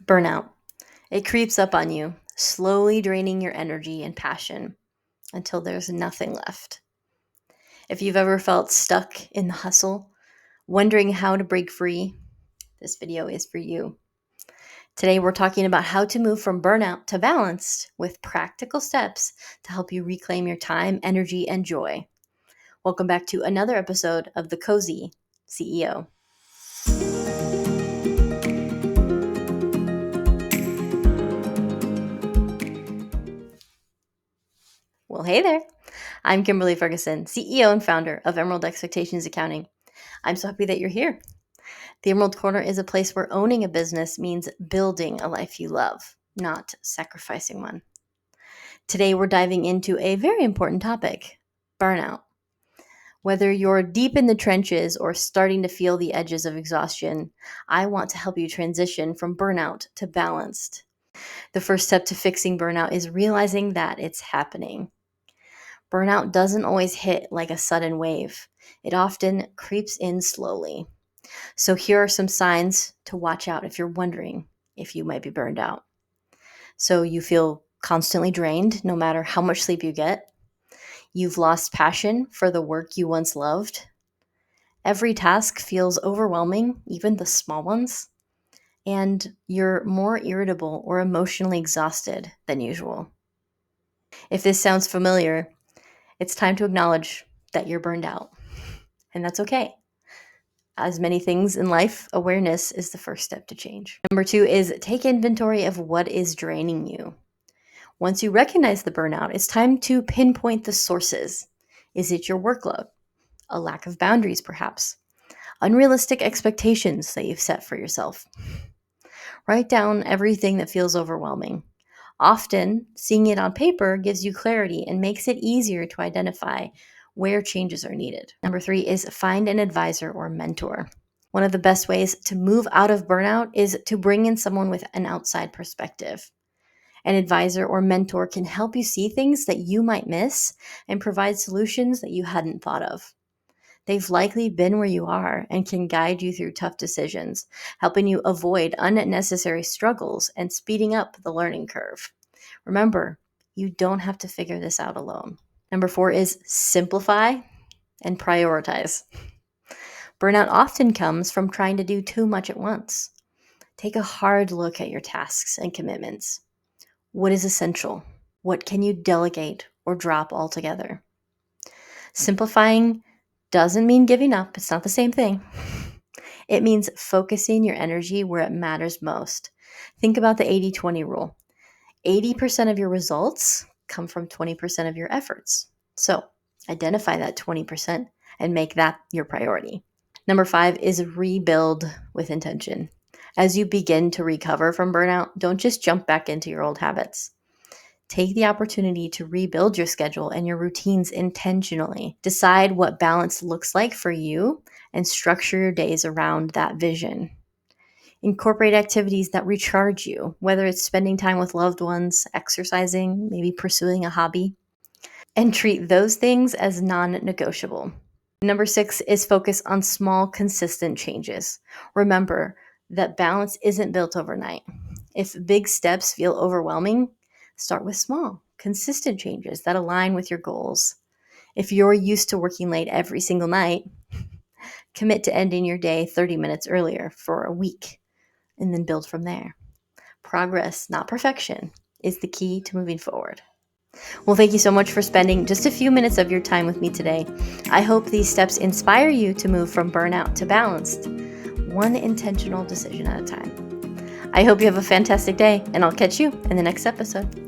Burnout. It creeps up on you, slowly draining your energy and passion until there's nothing left. If you've ever felt stuck in the hustle, wondering how to break free, this video is for you. Today, we're talking about how to move from burnout to balanced with practical steps to help you reclaim your time, energy, and joy. Welcome back to another episode of The Cozy CEO. Well, hey there. I'm Kimberly Ferguson, CEO and founder of Emerald Expectations Accounting. I'm so happy that you're here. The Emerald Corner is a place where owning a business means building a life you love, not sacrificing one. Today, we're diving into a very important topic, burnout. Whether you're deep in the trenches or starting to feel the edges of exhaustion, I want to help you transition from burnout to balanced. The first step to fixing burnout is realizing that it's happening. Burnout doesn't always hit like a sudden wave. It often creeps in slowly. So here are some signs to watch out if you're wondering if you might be burned out. So you feel constantly drained no matter how much sleep you get. You've lost passion for the work you once loved. Every task feels overwhelming, even the small ones. And you're more irritable or emotionally exhausted than usual. If this sounds familiar, it's time to acknowledge that you're burned out. And that's okay. As many things in life, awareness is the first step to change. Number 2 is take inventory of what is draining you. Once you recognize the burnout, it's time to pinpoint the sources. Is it your workload? A lack of boundaries, perhaps? Unrealistic expectations that you've set for yourself? Write down everything that feels overwhelming. Often, seeing it on paper gives you clarity and makes it easier to identify where changes are needed. Number 3 is find an advisor or mentor. One of the best ways to move out of burnout is to bring in someone with an outside perspective. An advisor or mentor can help you see things that you might miss and provide solutions that you hadn't thought of. They've likely been where you are and can guide you through tough decisions, helping you avoid unnecessary struggles and speeding up the learning curve. Remember, you don't have to figure this out alone. Number 4 is simplify and prioritize. Burnout often comes from trying to do too much at once. Take a hard look at your tasks and commitments. What is essential? What can you delegate or drop altogether? Simplifying doesn't mean giving up. It's not the same thing. It means focusing your energy where it matters most. Think about the 80-20 rule. 80% of your results come from 20% of your efforts. So identify that 20% and make that your priority. Number 5 is rebuild with intention. As you begin to recover from burnout, don't just jump back into your old habits. Take the opportunity to rebuild your schedule and your routines intentionally. Decide what balance looks like for you and structure your days around that vision. Incorporate activities that recharge you, whether it's spending time with loved ones, exercising, maybe pursuing a hobby, and treat those things as non-negotiable. Number 6 is focus on small, consistent changes. Remember that balance isn't built overnight. If big steps feel overwhelming, start with small, consistent changes that align with your goals. If you're used to working late every single night, commit to ending your day 30 minutes earlier for a week and then build from there. Progress, not perfection, is the key to moving forward. Well, thank you so much for spending just a few minutes of your time with me today. I hope these steps inspire you to move from burnout to balanced, one intentional decision at a time. I hope you have a fantastic day, and I'll catch you in the next episode.